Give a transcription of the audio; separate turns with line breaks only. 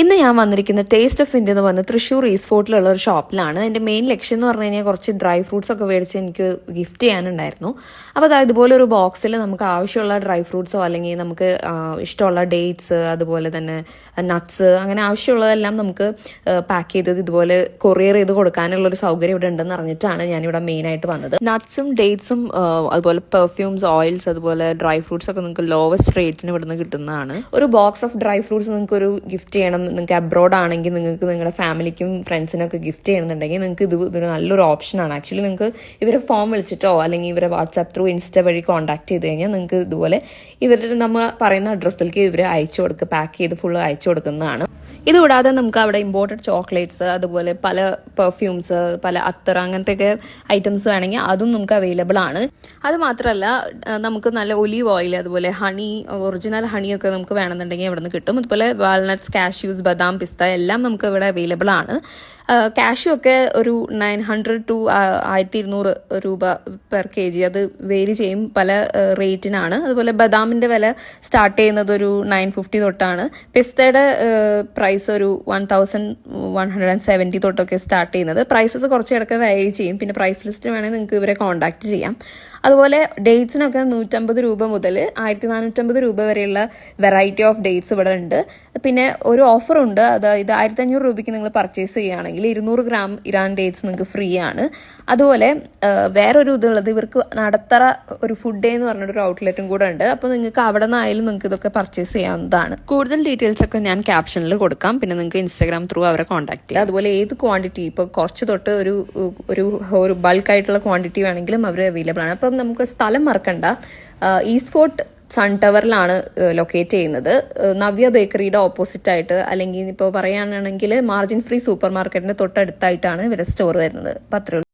ഇന്ന് ഞാൻ വന്നിരിക്കുന്ന ടേസ്റ്റ് ഓഫ് ഇന്ത്യ എന്ന് പറഞ്ഞ തൃശ്ശൂർ ഈസ്റ്റ് ഫോർട്ടിലുള്ള ഒരു ഷോപ്പിലാണ്. എൻ്റെ മെയിൻ ലക്ഷ്യം എന്ന് പറഞ്ഞു കഴിഞ്ഞാൽ കുറച്ച് ഡ്രൈ ഫ്രൂട്ട്സ് ഒക്കെ മേടിച്ച് എനിക്ക് ഗിഫ്റ്റ് ചെയ്യാനുണ്ടായിരുന്നു. അപ്പോൾ അതായത് ഇതുപോലെ ഒരു ബോക്സിൽ നമുക്ക് ആവശ്യമുള്ള ഡ്രൈ ഫ്രൂട്ട്സോ അല്ലെങ്കിൽ നമുക്ക് ഇഷ്ടമുള്ള ഡേറ്റ്സ്, അതുപോലെ തന്നെ നട്ട്സ്, അങ്ങനെ ആവശ്യമുള്ളതെല്ലാം നമുക്ക് പാക്ക് ചെയ്തത് ഇതുപോലെ കൊറിയർ ചെയ്ത് കൊടുക്കാനുള്ളൊരു സൗകര്യം ഇവിടെ ഉണ്ടെന്ന് അറിഞ്ഞിട്ടാണ് ഞാനിവിടെ മെയിനായിട്ട് വന്നത്. നട്ട്സും ഡേറ്റ്സും അതുപോലെ പെർഫ്യൂംസ്, ഓയിൽസ്, അതുപോലെ ഡ്രൈ ഫ്രൂട്ട്സ് ഒക്കെ നിങ്ങൾക്ക് ലോവസ്റ്റ് റേറ്റിന് ഇവിടുന്ന് കിട്ടുന്നതാണ്. ഒരു ബോക്സ് ഓഫ് ഡ്രൈ ഫ്രൂട്ട്സ് നിങ്ങൾക്ക് ഒരു ഗിഫ്റ്റ് ചെയ്യണം, നിങ്ങൾക്ക് അബ്രോഡ് ആണെങ്കിൽ നിങ്ങൾക്ക് നിങ്ങളുടെ ഫാമിലിക്കും ഫ്രണ്ട്സിനും ഒക്കെ ഗിഫ്റ്റ് ചെയ്യണമെന്നുണ്ടെങ്കിൽ നിങ്ങൾക്ക് ഇതൊരു നല്ലൊരു ഓപ്ഷനാണ്. ആക്ച്വലി നിങ്ങൾക്ക് ഇവരെ ഫോം വിളിച്ചിട്ടോ അല്ലെങ്കിൽ ഇവരെ വാട്സാപ്പ് ത്രൂ ഇൻസ്റ്റ വഴി കോൺടാക്ട് ചെയ്ത് കഴിഞ്ഞാൽ നിങ്ങൾക്ക് ഇതുപോലെ നമ്മൾ പറയുന്ന അഡ്രസ്സിലേക്ക് ഇവർ അയച്ചു കൊടുക്കുക, പാക്ക് ചെയ്ത് ഫുള്ള് അയച്ചു കൊടുക്കുന്നതാണ്. ഇതുകൂടാതെ നമുക്ക് അവിടെ ഇമ്പോർട്ടഡ് ചോക്ലേറ്റ്സ്, അതുപോലെ പല പെർഫ്യൂംസ്, പല അത്തർ, അങ്ങനത്തെയൊക്കെ ഐറ്റംസ് വേണമെങ്കിൽ അതും നമുക്ക് അവൈലബിൾ ആണ്. അത് മാത്രമല്ല നമുക്ക് നല്ല ഒലീവ് ഓയിൽ, അതുപോലെ ഹണി, ഒറിജിനൽ ഹണിയൊക്കെ നമുക്ക് വേണമെന്നുണ്ടെങ്കിൽ ഇവിടെ നിന്ന് കിട്ടും. അതുപോലെ വാൾനട്ട്സ്, കാഷ്യൂസ്, ബദാം, പിസ്ത എല്ലാം നമുക്ക് ഇവിടെ അവൈലബിൾ ആണ്. കാഷ്യൂ ഒക്കെ ഒരു 900 to 1200 രൂപ പെർ kg, അത് വേരി ചെയ്യും, പല റേറ്റിനാണ്. അതുപോലെ ബദാമിൻ്റെ വില സ്റ്റാർട്ട് ചെയ്യുന്നത് ഒരു 950 തൊട്ടാണ്. പിസ്തയുടെ പ്രൈസ് ഒരു 1170 തൊട്ടൊക്കെ സ്റ്റാർട്ട് ചെയ്യുന്നത്. പ്രൈസസ് കുറച്ചിടയ്ക്ക് വേരി ചെയ്യും. പിന്നെ പ്രൈസ് ലിസ്റ്റ് വേണമെങ്കിൽ നിങ്ങൾക്ക് ഇവരെ കോൺടാക്ട് ചെയ്യാം. അതുപോലെ ഡേറ്റ്സിനൊക്കെ 150 രൂപ മുതൽ 1450 രൂപ വരെയുള്ള വെറൈറ്റി ഓഫ് ഡേറ്റ്സ് ഇവിടെ ഉണ്ട്. പിന്നെ ഒരു ഓഫറുണ്ട്, അതായത് 1500 രൂപയ്ക്ക് നിങ്ങൾ പർച്ചേസ് ചെയ്യുകയാണെങ്കിൽ 200 ഗ്രാം ഇറാൻ ഡേറ്റ്സ് നിങ്ങൾക്ക് ഫ്രീ ആണ്. അതുപോലെ വേറൊരു ഇതുള്ളത്, ഇവർക്ക് നടത്തറ ഒരു ഫുഡ് ഡേ എന്ന് പറഞ്ഞൊരു ഔട്ട്ലെറ്റും കൂടെ ഉണ്ട്. അപ്പോൾ നിങ്ങൾക്ക് അവിടെ നിന്നായാലും നിങ്ങൾക്ക് ഇതൊക്കെ പർച്ചേസ് ചെയ്യാവുന്നതാണ്. കൂടുതൽ ഡീറ്റെയിൽസ് ഒക്കെ ഞാൻ ക്യാപ്ഷനിൽ കൊടുക്കാം. പിന്നെ നിങ്ങൾക്ക് ഇൻസ്റ്റാഗ്രാം ത്രൂ അവരെ കോൺടാക്ട് ചെയ്യാം. അതുപോലെ ഏത് ക്വാണ്ടിറ്റി, ഇപ്പോൾ കുറച്ച് തൊട്ട് ഒരു ബൾക്കായിട്ടുള്ള ക്വാണ്ടിറ്റി വേണമെങ്കിലും അവർ അവൈലബിൾ ആണ്. അപ്പം നമുക്ക് സ്ഥലം മറക്കണ്ട, ഈസ്റ്റ് ഫോർട്ട് സൺ ടവറിലാണ് ലൊക്കേറ്റ് ചെയ്യുന്നത്. നവ്യ ബേക്കറിയുടെ ഓപ്പോസിറ്റ് ആയിട്ട്, അല്ലെങ്കിൽ ഇപ്പോൾ പറയുകയാണെങ്കിൽ മാർജിൻ ഫ്രീ സൂപ്പർ മാർക്കറ്റിന്റെ തൊട്ടടുത്തായിട്ടാണ് ഇവരുടെ സ്റ്റോർ വരുന്നത്. പത്രത്തിൽ